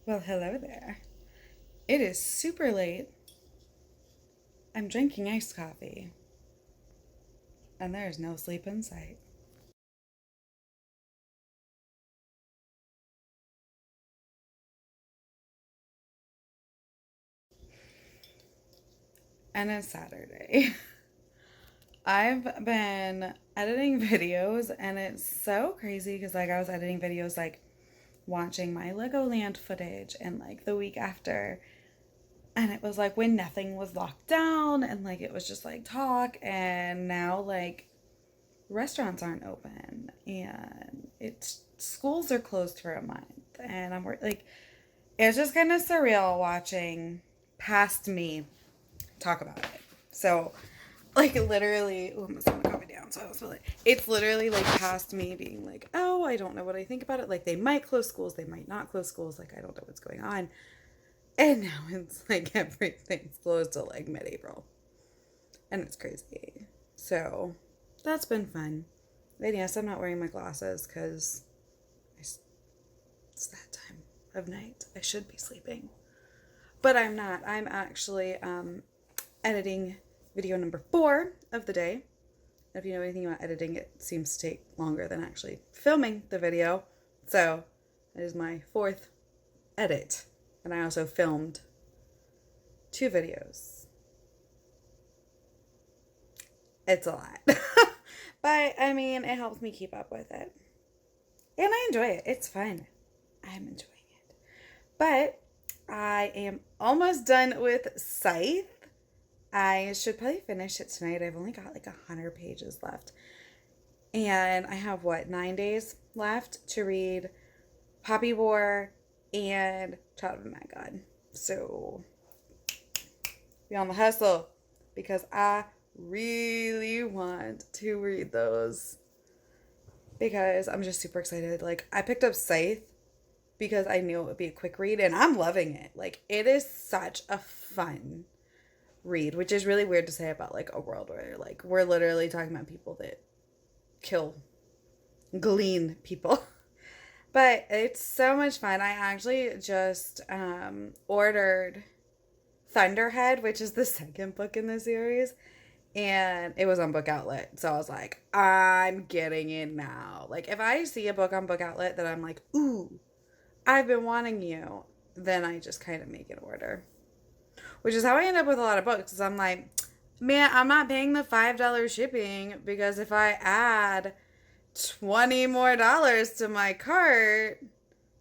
Well, hello there. It is super late. I'm drinking iced coffee, and there is no sleep in sight. And it's Saturday. I've been editing videos, and it's so crazy because, I was editing videos, watching my Legoland footage, and, the week after. And it was, when nothing was locked down, and, it was just, talk, and now, restaurants aren't open and it's schools are closed for a month and it's just kind of surreal watching past me talk about it. So literally, oh, I'm just gonna calm it down so I don't spill it. It's literally past me being oh, I don't know what I think about it. They might close schools, they might not close schools, I don't know what's going on. And now it's everything's closed till mid-April. And it's crazy. So that's been fun. And yes, I'm not wearing my glasses because it's that time of night. I should be sleeping. But I'm not. I'm actually editing video number 4 of the day. If you know anything about editing, it seems to take longer than actually filming the video. So it is my 4th edit. And I also filmed 2 videos. It's a lot. But, I mean, it helps me keep up with it. And I enjoy it. It's fun. I'm enjoying it. But I am almost done with Scythe. I should probably finish it tonight. I've only got 100 pages left. And I have, 9 days left to read Poppy War and Child of the Mad God. So, be on the hustle because I really want to read those because I'm just super excited. I picked up Scythe because I knew it would be a quick read and I'm loving it. It is such a fun read, which is really weird to say about a world where we're literally talking about people that kill, glean people. But it's so much fun. I actually just ordered Thunderhead, which is the second book in the series, and it was on Book Outlet. So I was like, I'm getting it now. If I see a book on Book Outlet that I'm like, ooh, I've been wanting you, then I just kind of make an order. Which is how I end up with a lot of books. Is I'm like, man, I'm not paying the $5 shipping because if I add $20 more to my cart,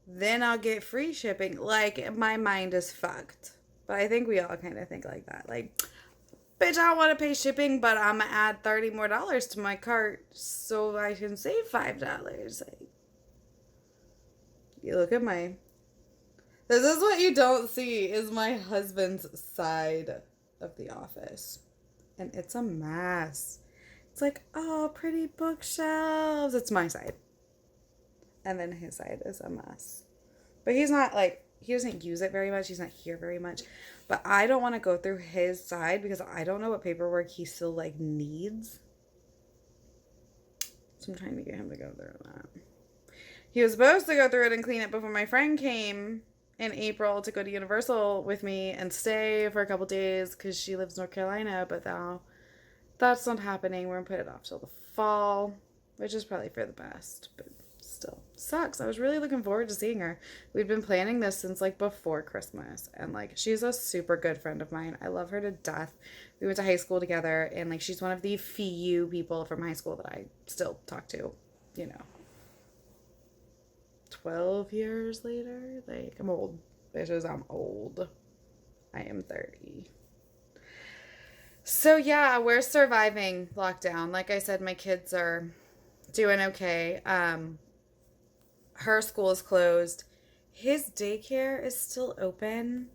then I'll get free shipping. My mind is fucked. But I think we all kind of think like that. Bitch, I don't want to pay shipping, but I'm going to add $30 more to my cart so I can save $5. You look at my... This is what you don't see is my husband's side of the office. And it's a mess. It's oh, pretty bookshelves. It's my side. And then his side is a mess. But he's not he doesn't use it very much. He's not here very much. But I don't want to go through his side because I don't know what paperwork he still needs. So I'm trying to get him to go through that. He was supposed to go through it and clean it before my friend came in April to go to Universal with me and stay for a couple days because she lives in North Carolina. But now that's not happening. We're going to put it off till the fall, which is probably for the best. But still sucks. I was really looking forward to seeing her. We'd been planning this since before Christmas, and she's a super good friend of mine. I love her to death. We went to high school together, and she's one of the few people from high school that I still talk to, 12 years later. I'm old, bitches. I'm old. I am 30. So yeah, we're surviving lockdown. Like I said, my kids are doing okay. Her school is closed. His daycare is still open,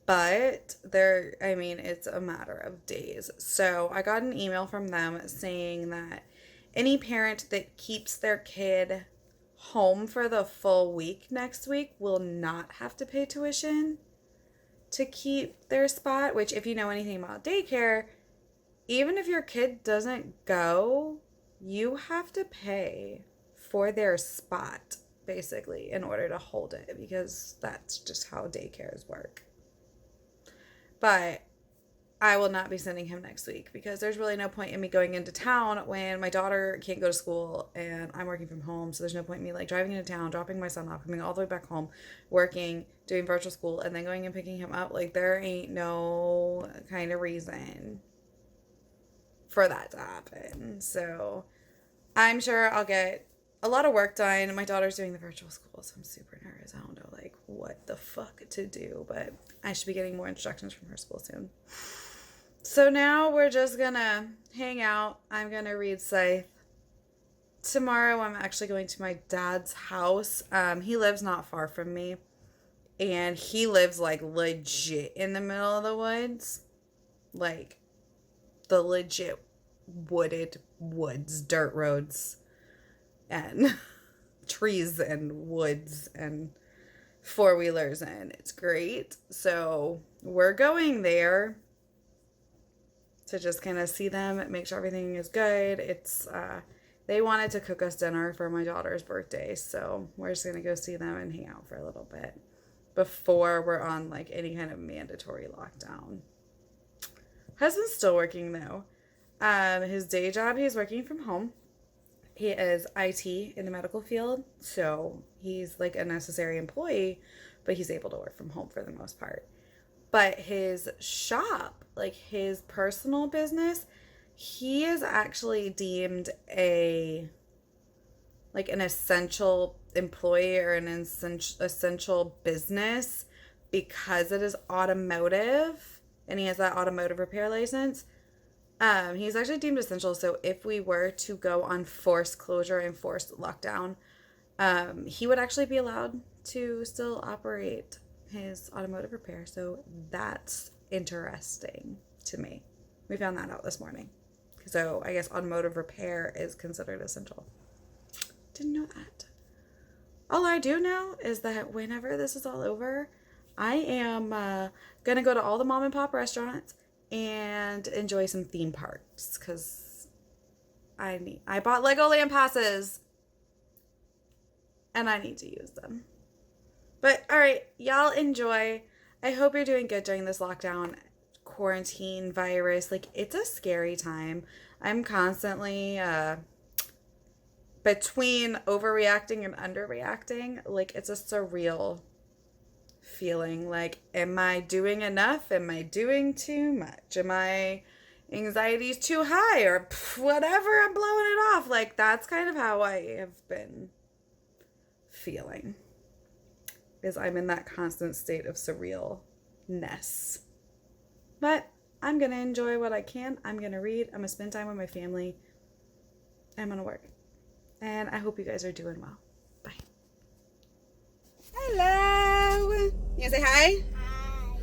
but it's a matter of days. So I got an email from them saying that any parent that keeps their kid home for the full week next week will not have to pay tuition to keep their spot, which if you know anything about daycare, even if your kid doesn't go, you have to pay for their spot, basically, in order to hold it, because that's just how daycares work. But I will not be sending him next week because there's really no point in me going into town when my daughter can't go to school and I'm working from home. So there's no point in me like driving into town, dropping my son off, coming all the way back home, working, doing virtual school, and then going and picking him up. Like there ain't no kind of reason for that to happen. So I'm sure I'll get a lot of work done. My daughter's doing the virtual school, so I'm super nervous. I don't know like what the fuck to do, but I should be getting more instructions from her school soon. So now we're just gonna hang out. I'm gonna read Scythe. Tomorrow I'm actually going to my dad's house. He lives not far from me. And he lives like legit in the middle of the woods. Like the legit wooded woods, dirt roads, and trees and woods and four-wheelers, and it's great. So we're going there to just kind of see them, make sure everything is good. It's they wanted to cook us dinner for my daughter's birthday, so we're just gonna go see them and hang out for a little bit before we're on like any kind of mandatory lockdown. Husband's still working though. His day job, he's working from home. He is IT in the medical field, so he's like a necessary employee, but he's able to work from home for the most part. But his shop, like his personal business, he is actually deemed an essential employee or an essential business because it is automotive and he has that automotive repair license. He's actually deemed essential. So if we were to go on forced closure and forced lockdown, he would actually be allowed to still operate his automotive repair. So that's interesting to me. We found that out this morning. So I guess automotive repair is considered essential. Didn't know that. All I do know is that whenever this is all over, I am going to go to all the mom and pop restaurants and enjoy some theme parks because I bought Legoland passes and I need to use them. But all right, y'all enjoy. I hope you're doing good during this lockdown, quarantine, virus. Like it's a scary time. I'm constantly between overreacting and underreacting. Like it's a surreal feeling. Like, am I doing enough? Am I doing too much? Am I anxiety's too high or whatever? I'm blowing it off. Like that's kind of how I have been feeling. Is I'm in that constant state of surrealness. But I'm going to enjoy what I can. I'm going to read. I'm going to spend time with my family. I'm going to work. And I hope you guys are doing well. Bye. Hello. You want to say hi?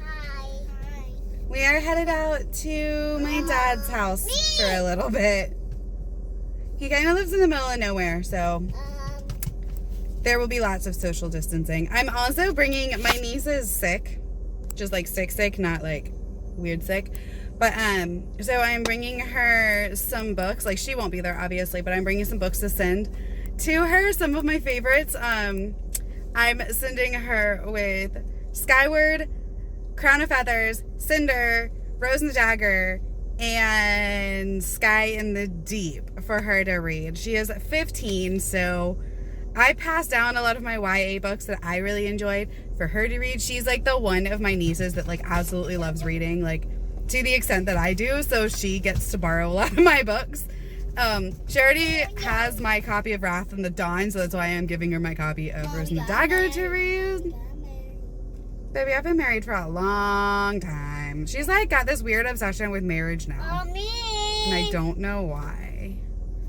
Hi. We are headed out to my dad's house for a little bit. He kind of lives in the middle of nowhere, so there will be lots of social distancing. I'm also bringing, my niece is sick. Just like sick, not like weird sick. But, so I'm bringing her some books. Like, she won't be there, obviously, but I'm bringing some books to send to her. Some of my favorites. I'm sending her with Skyward, Crown of Feathers, Cinder, Rose and the Dagger, and Sky in the Deep for her to read. She is 15, so I passed down a lot of my YA books that I really enjoyed for her to read. She's like the one of my nieces that like absolutely loves reading, like to the extent that I do, so she gets to borrow a lot of my books. She already has my copy of Wrath and the Dawn, so that's why I'm giving her my copy of Rose and the Dagger to read. Baby, I've been married for a long time. She's like got this weird obsession with marriage now. Me. And I don't know why.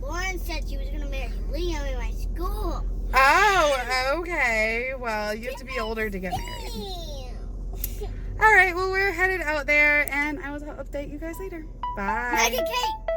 Lauren said she was going to marry Liam in my school. Oh, okay. Well, you have to be older to get married. All right, well, we're headed out there, and I will update you guys later. Bye. Megan Kate.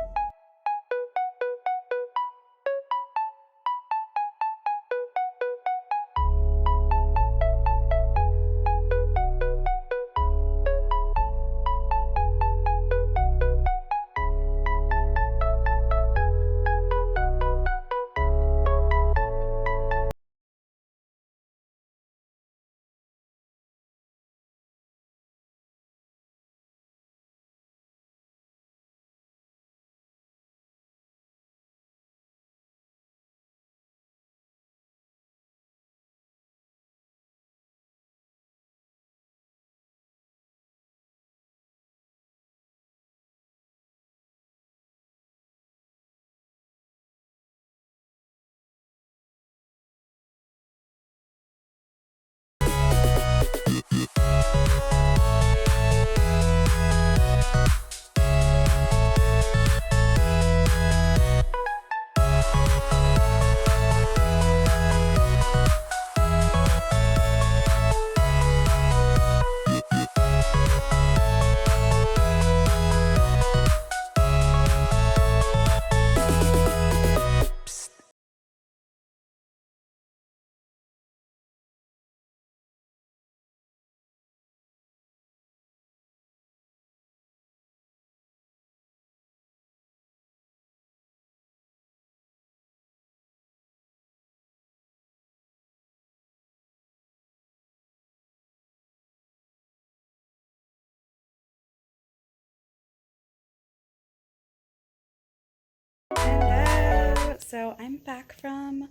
so I'm back from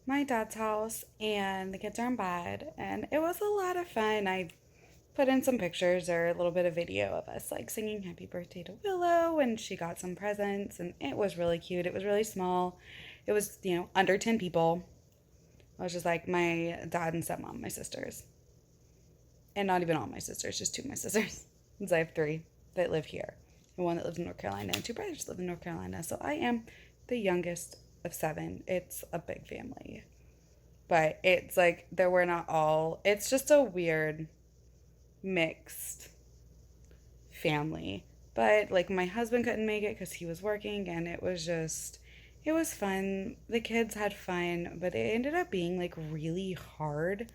my dad's house and the kids are in bed and it was a lot of fun. I put in some pictures or a little bit of video of us like singing happy birthday to Willow and she got some presents and it was really cute. It was really small. It was, under 10 people. It was just like my dad and stepmom, my sisters. And not even all my sisters, just two of my sisters. Since I have three that live here. And one that lives in North Carolina and two brothers live in North Carolina. So I am the youngest of 7. It's a big family. But it's like, we're not all, it's just a weird mixed family. But like my husband couldn't make it because he was working and it was fun. The kids had fun, but it ended up being like really hard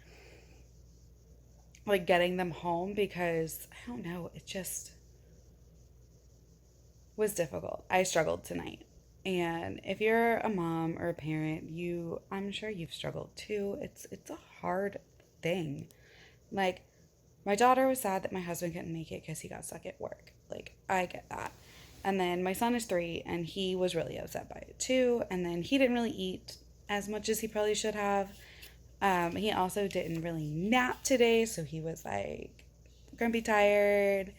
like getting them home because I don't know, it just was difficult. I struggled tonight. And if you're a mom or a parent, I'm sure you've struggled too. It's a hard thing. Like my daughter was sad that my husband couldn't make it because he got stuck at work. Like I get that. And then my son is 3 and he was really upset by it too. And then he didn't really eat as much as he probably should have. He also didn't really nap today, so he was like grumpy tired.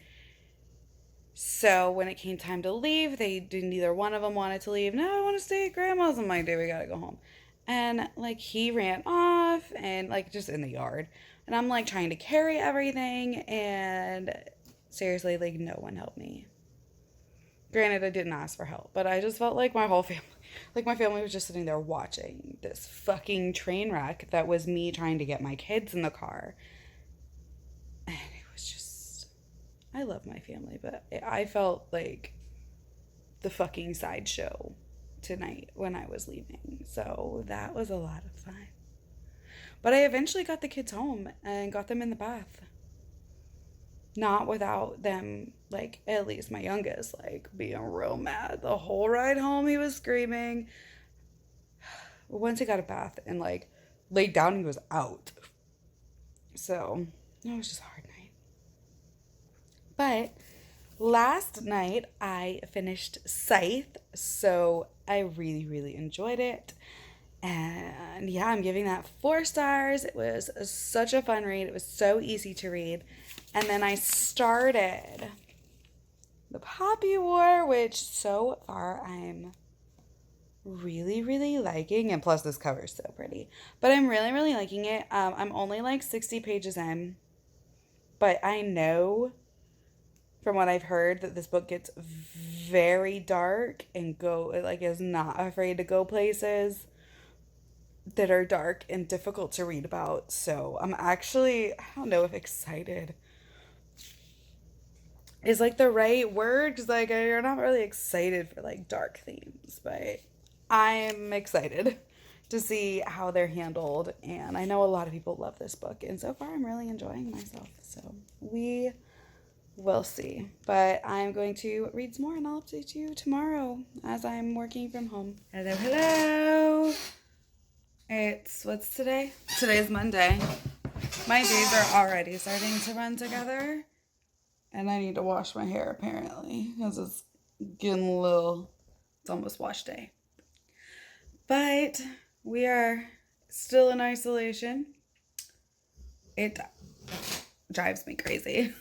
So when it came time to leave, neither one of them wanted to leave. No, I want to stay at grandma's. I'm like, dude, we gotta go home. And like he ran off and like just in the yard. And I'm like trying to carry everything and seriously, like no one helped me. Granted, I didn't ask for help, but I just felt like my whole family, like my family was just sitting there watching this fucking train wreck that was me trying to get my kids in the car. And it was just, I love my family, but I felt like the fucking sideshow tonight when I was leaving. So that was a lot of fun. But I eventually got the kids home and got them in the bath. Not without them, like, at least my youngest, like, being real mad. The whole ride home, he was screaming. Once he got a bath and, like, laid down, he was out. So, it was just a hard night. But last night, I finished Scythe, so I really, really enjoyed it. And yeah, I'm giving that 4 stars. It was such a fun read. It was so easy to read. And then I started The Poppy War, which so far I'm really, really liking. And plus this cover is so pretty. But I'm really, really liking it. I'm only like 60 pages in. But I know from what I've heard that this book gets very dark and is not afraid to go places that are dark and difficult to read about. So I'm actually, I don't know if excited is like the right word, because like you're not really excited for like dark themes, but I'm excited to see how they're handled. And I know a lot of people love this book, and so far I'm really enjoying myself. So we will see. But I'm going to read some more and I'll update you tomorrow as I'm working from home. Hello, hello. What's today? Today's Monday. My days are already starting to run together. And I need to wash my hair apparently because it's getting it's almost wash day. But we are still in isolation. It drives me crazy.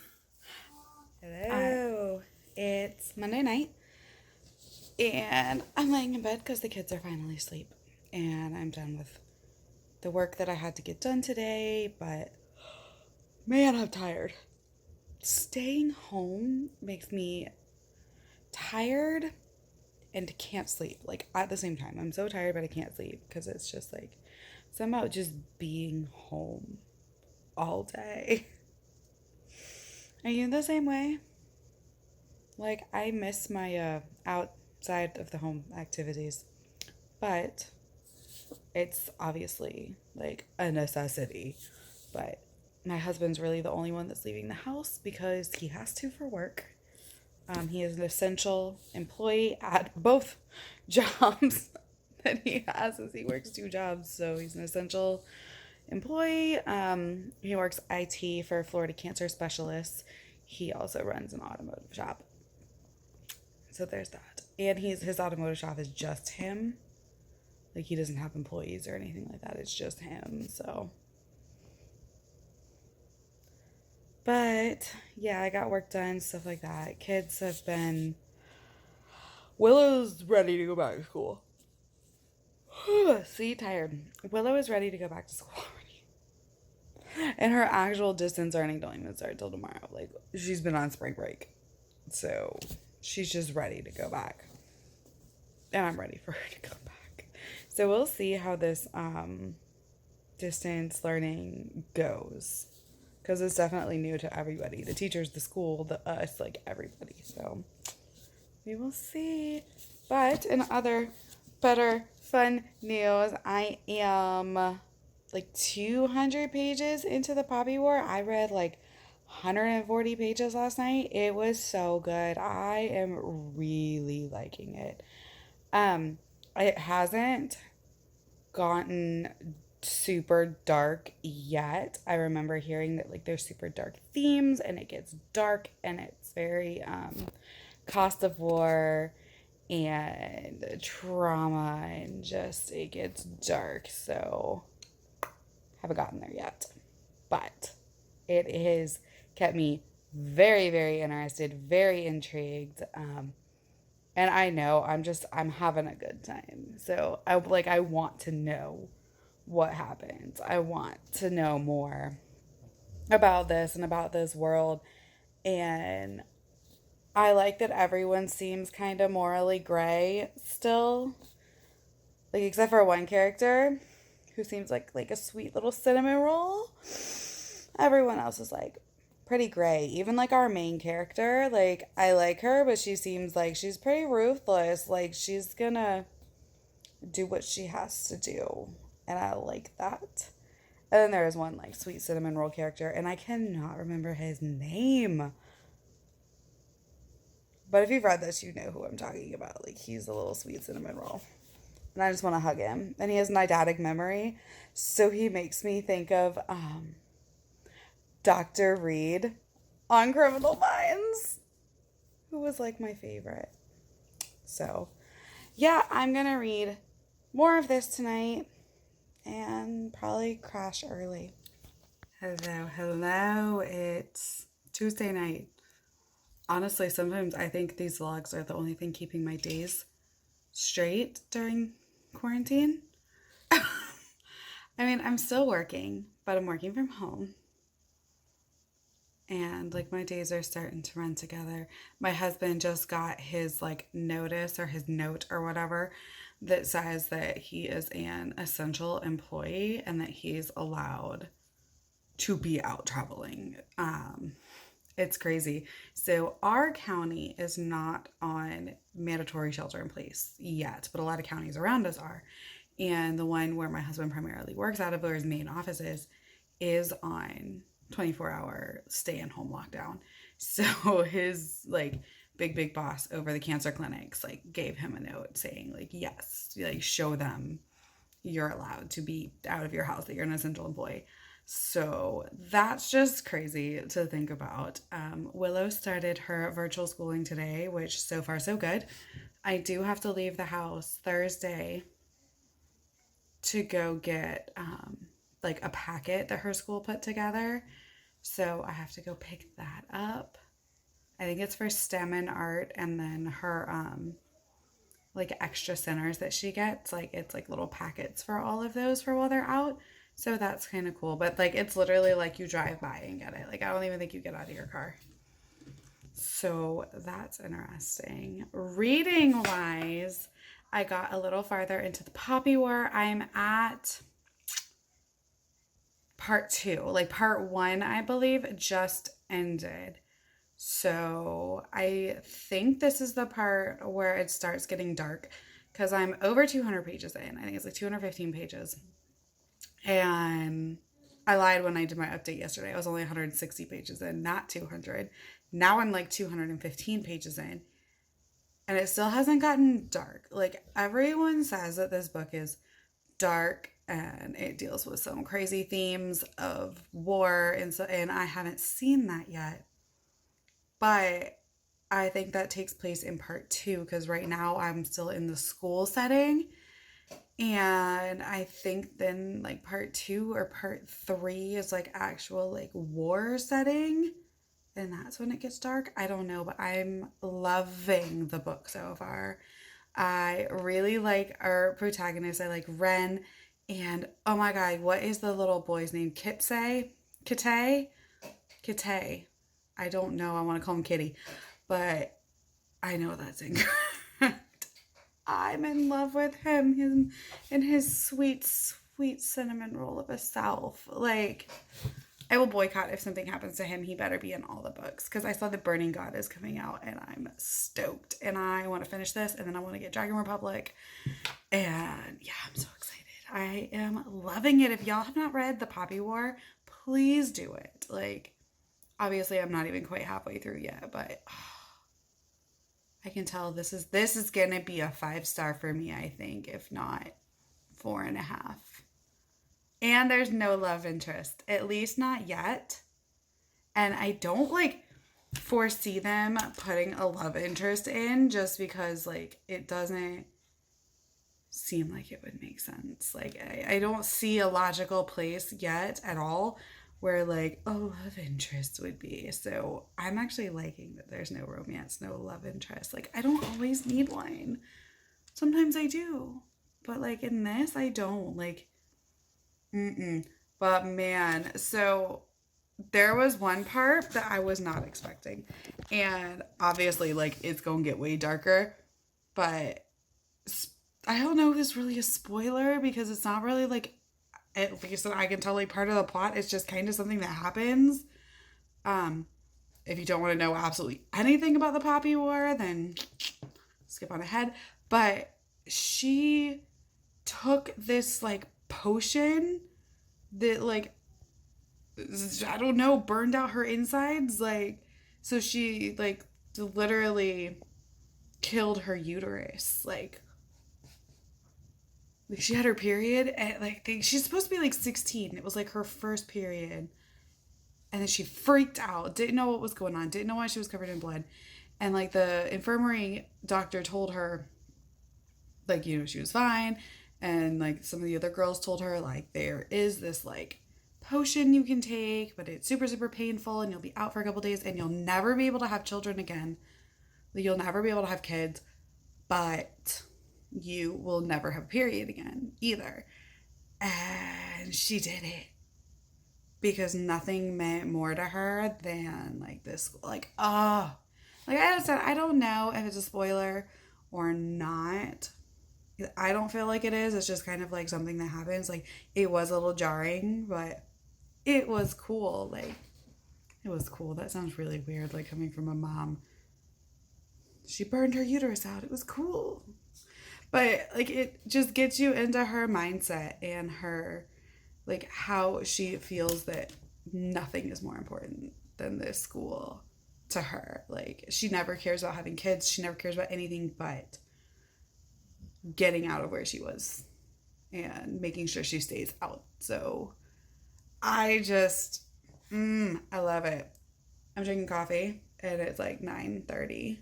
Hello. It's Monday night. And I'm laying in bed because the kids are finally asleep. And I'm done with the work that I had to get done today. But man, I'm tired. Staying home makes me tired and can't sleep, like, at the same time. I'm so tired, but I can't sleep because it's just, like, somehow just being home all day. Are you the same way? Like, I miss my outside of the home activities, but it's obviously, like, a necessity, but my husband's really the only one that's leaving the house because he has to for work. He is an essential employee at both jobs that he has, as he works 2 jobs. So he's an essential employee. He works IT for Florida Cancer Specialists. He also runs an automotive shop. So there's that. And his automotive shop is just him. Like, he doesn't have employees or anything like that. It's just him, so. But, yeah, I got work done, stuff like that. Kids have been... Willow's ready to go back to school. See, tired. Willow is ready to go back to school already. And her actual distance learning don't even start till tomorrow. Like, she's been on spring break. So, she's just ready to go back. And I'm ready for her to go back. So, we'll see how this distance learning goes. Because it's definitely new to everybody. The teachers, the school, the us, like everybody. So, we will see. But in other better fun news, I am like 200 pages into the Poppy War. I read like 140 pages last night. It was so good. I am really liking it. It hasn't gotten super dark yet. I remember hearing that like there's super dark themes and it gets dark and it's very cost of war and trauma and just it gets dark. So haven't gotten there yet, but it has kept me very, very interested, very intrigued. And I know I'm having a good time. So I want to know what happens. I want to know more about this and about this world. And I like that everyone seems kind of morally gray still. Like, except for one character who seems like a sweet little cinnamon roll. Everyone else is like pretty gray. Even like our main character, like I like her, but she seems like she's pretty ruthless. Like she's gonna do what she has to do. And I like that. And then there is one like sweet cinnamon roll character, and I cannot remember his name. But if you've read this, you know who I'm talking about. Like, he's a little sweet cinnamon roll. And I just want to hug him. And he has an eidetic memory. So he makes me think of Dr. Reed on Criminal Minds, who was like my favorite. So, yeah, I'm going to read more of this tonight and probably crash early. Hello. It's Tuesday night. Honestly, sometimes I think these vlogs are the only thing keeping my days straight during quarantine. I mean, I'm still working, but I'm working from home. And like my days are starting to run together. My husband just got his like notice or his note or whatever that says that he is an essential employee and that he's allowed to be out traveling. It's crazy. So our county is not on mandatory shelter in place yet, but a lot of counties around us are. And the one where my husband primarily works out of, where his main office is on 24-hour stay-in-home lockdown. So his like big boss over the cancer clinics like gave him a note saying like, yes, like show them you're allowed to be out of your house, that you're an essential employee. So that's just crazy to think about. Willow started her virtual schooling today, which so far so good. I do have to leave the house Thursday to go get like a packet that her school put together. So I have to go pick that up. I think it's for STEM and art, and then her like extra centers that she gets, like it's like little packets for all of those for while they're out. So that's kind of cool. But like it's literally like you drive by and get it. Like I don't even think you get out of your car. So that's interesting. Reading wise, I got a little farther into the Poppy War. I'm at part 2. Like part 1, I believe, just ended. So I think this is the part where it starts getting dark, because I'm over 200 pages in. I think it's like 215 pages. And I lied when I did my update yesterday. I was only 160 pages in, not 200. Now I'm like 215 pages in. And it still hasn't gotten dark. Like everyone says that this book is dark and it deals with some crazy themes of war and I haven't seen that yet. But I think that takes place in part 2, because right now I'm still in the school setting. And I think then like part 2 or part 3 is like actual like war setting. And that's when it gets dark. I don't know, but I'm loving the book so far. I really like our protagonist. I like Ren. And oh my god, what is the little boy's name? Kipsey? Kite? Kite. I don't know. I want to call him Kitty. But I know that's incorrect. I'm in love with him and his sweet, sweet cinnamon roll of a self. Like, I will boycott if something happens to him. He better be in all the books because I saw The Burning God is coming out and I'm stoked. And I want to finish this and then I want to get Dragon Republic. And yeah, I'm so excited. I am loving it. If y'all have not read The Poppy War, please do it. Like, obviously I'm not even quite halfway through yet, but I can tell this is gonna be a 5-star for me, I think, if not 4.5. And there's no love interest, at least not yet. And I don't like foresee them putting a love interest in just because like it doesn't seem like it would make sense. Like I don't see a logical place yet at all where like a love interest would be. So I'm actually liking that there's no romance, no love interest. Like I don't always need one. Sometimes I do. But like in this, I don't. Like, But man, so there was one part that I was not expecting. And obviously like it's going to get way darker. But I don't know if it's really a spoiler because it's not really like, at least that I can tell, like part of the plot. It's just kind of something that happens. If you don't want to know absolutely anything about the Poppy War, then skip on ahead. But she took this like potion that like, I don't know, burned out her insides. Like, so she like literally killed her uterus. Like she had her period and like she's supposed to be like 16. It was like her first period. And then she freaked out, didn't know what was going on, didn't know why she was covered in blood. And like the infirmary doctor told her like, you know, she was fine. And like some of the other girls told her like there is this like potion you can take, but it's super, super painful and you'll be out for a couple days and you'll never be able to have children again. You'll never be able to have kids, but you will never have a period again either. And she did it because nothing meant more to her than like this, like, oh, like I said, I don't know if it's a spoiler or not. I don't feel like it is. It's just kind of like something that happens. Like it was a little jarring, but it was cool. Like it was cool. That sounds really weird, like coming from a mom. She burned her uterus out. It was cool. But like it just gets you into her mindset and her like how she feels that nothing is more important than this school to her. Like she never cares about having kids. She never cares about anything but getting out of where she was and making sure she stays out. So I just I love it. I'm drinking coffee and it's like 9:30.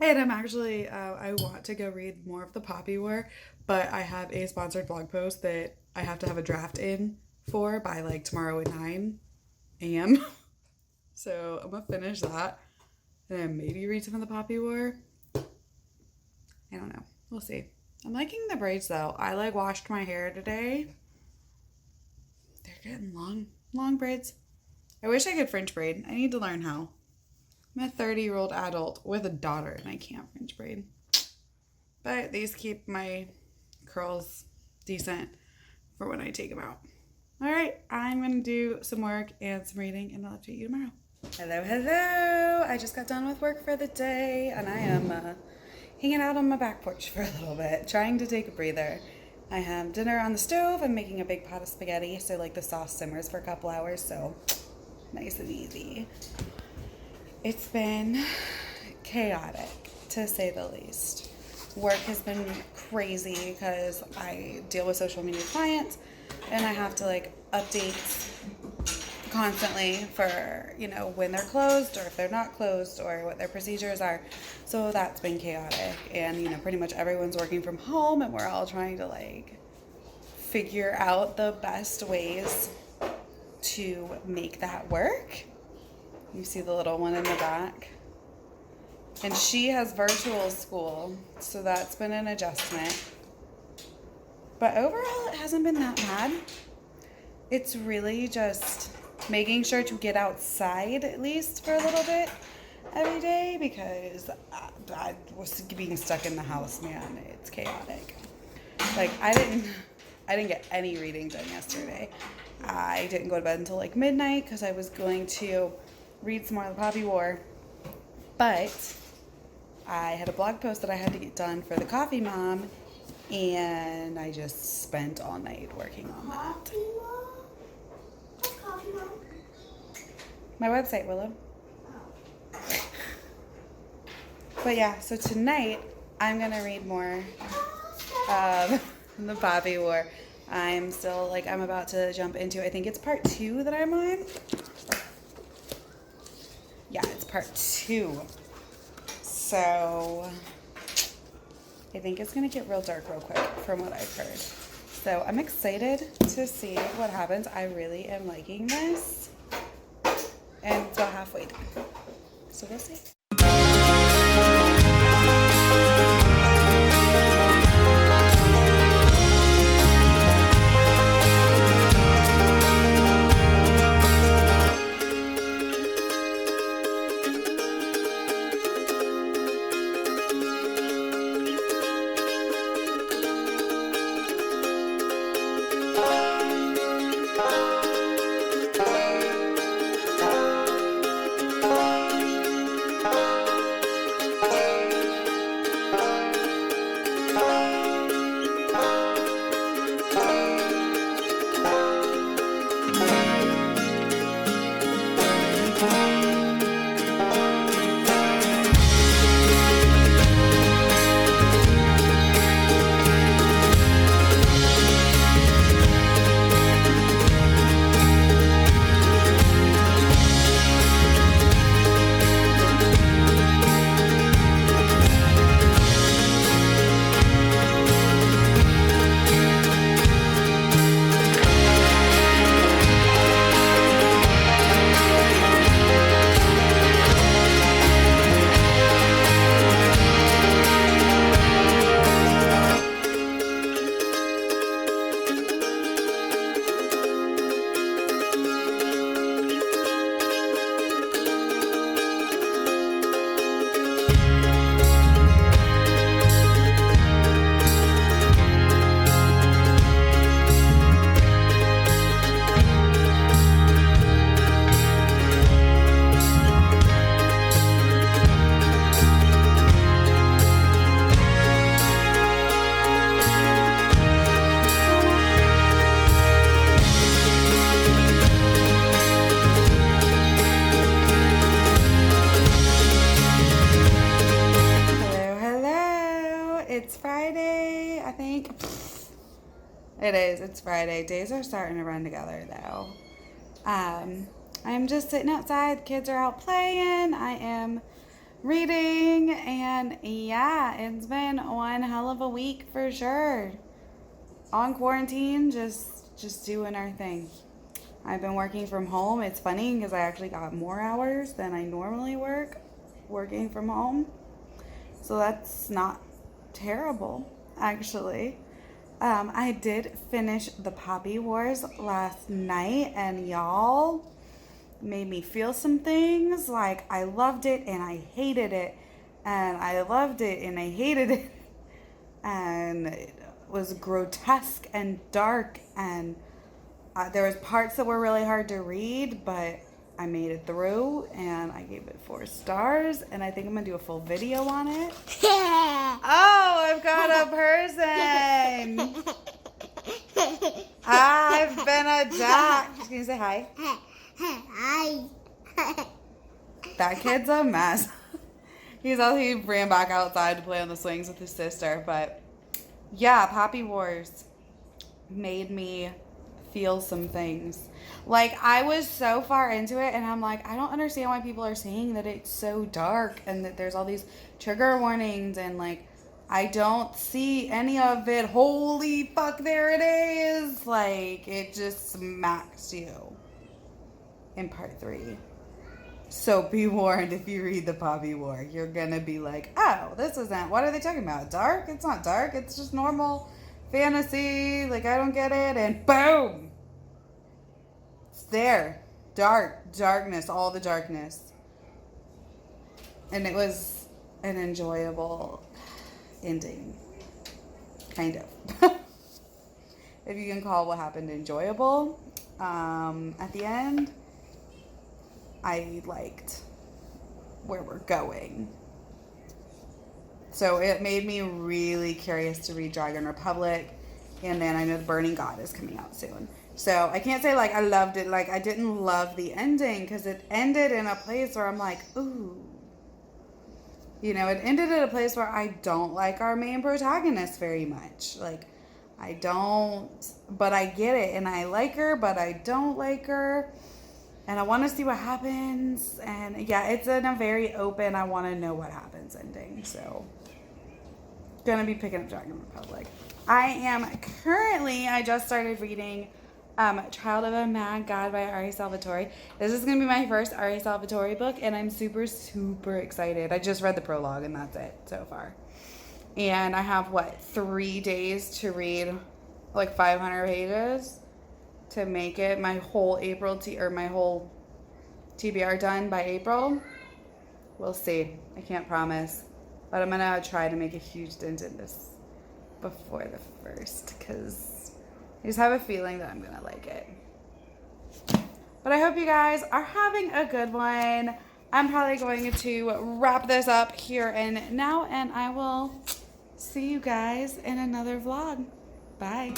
And I'm actually, I want to go read more of the Poppy War, but I have a sponsored blog post that I have to have a draft in for by like tomorrow at 9 a.m. So I'm going to finish that and then maybe read some of the Poppy War. I don't know. We'll see. I'm liking the braids though. I like washed my hair today. They're getting long braids. I wish I could French braid. I need to learn how. I'm a 30-year-old adult with a daughter and I can't French braid. But these keep my curls decent for when I take them out. All right, I'm going to do some work and some reading and I'll update you tomorrow. Hello. I just got done with work for the day and I am hanging out on my back porch for a little bit, trying to take a breather. I have dinner on the stove. I'm making a big pot of spaghetti, so like the sauce simmers for a couple hours, so nice and easy. It's been chaotic, to say the least. Work has been crazy because I deal with social media clients and I have to like update constantly for, when they're closed or if they're not closed or what their procedures are. So that's been chaotic. And, pretty much everyone's working from home and we're all trying to figure out the best ways to make that work. You see the little one in the back. And she has virtual school, so that's been an adjustment. But overall, it hasn't been that bad. It's really just making sure to get outside at least for a little bit every day because I was being stuck in the house, man. It's chaotic. I didn't get any reading done yesterday. I didn't go to bed until midnight because I was going to read some more of the Poppy War. But I had a blog post that I had to get done for the Coffee Mom, and I just spent all night working on that. My website, Willow. But yeah, so tonight I'm going to read more of the Poppy War. I'm still, I'm about to jump into, I think it's part 2 that I'm on. Yeah, it's part 2. So I think it's going to get real dark real quick from what I've heard. So I'm excited to see what happens. I really am liking this. And it's about halfway done. So we'll see. It is. It's Friday. Days are starting to run together, though. I'm just sitting outside. Kids are out playing. I am reading. And, yeah, it's been one hell of a week for sure. On quarantine, just doing our thing. I've been working from home. It's funny because I actually got more hours than I normally work working from home. So that's not terrible, actually. I did finish the Poppy Wars last night, and y'all made me feel some things. I loved it and I hated it, and I loved it and I hated it, and it was grotesque and dark, and there was parts that were really hard to read, but I made it through, and I gave it 4 stars, and I think I'm going to do a full video on it. Oh, I've got a person. I've been attacked. Can you say hi? Hi. That kid's a mess. He ran back outside to play on the swings with his sister, but yeah, Poppy Wars made me feel some things. Like, I was so far into it, and I'm like, I don't understand why people are saying that it's so dark and that there's all these trigger warnings, and like, I don't see any of it. Holy fuck, there it is. Like, it just smacks you in part 3. So be warned, if you read the Poppy War, you're gonna be like, oh, this isn't, what are they talking about? Dark? It's not dark. It's just normal fantasy. Like, I don't get it. And boom! It's there. Darkness, all the darkness. And it was an enjoyable ending. Kind of. If you can call what happened enjoyable. At the end, I liked where we're going. So it made me really curious to read Dragon Republic. And then I know The Burning God is coming out soon. So I can't say like I loved it. Like, I didn't love the ending because it ended in a place where I'm like, ooh. You know, it ended at a place where I don't like our main protagonist very much. Like, I don't, but I get it. And I like her, but I don't like her. And I want to see what happens. And yeah, it's in a very open, I want to know what happens ending. So, gonna be picking up Dragon Republic. I just started reading Child of a Mad God by Ari Salvatore. This is gonna be my first Ari Salvatore book, and I'm super, super excited. I just read the prologue, and that's it so far. And I have, 3 days to read like 500 pages to make it my whole my whole TBR done by April. We'll see. I can't promise. But I'm going to try to make a huge dent in this before the 1st, because I just have a feeling that I'm going to like it. But I hope you guys are having a good one. I'm probably going to wrap this up here and now, and I will see you guys in another vlog. Bye.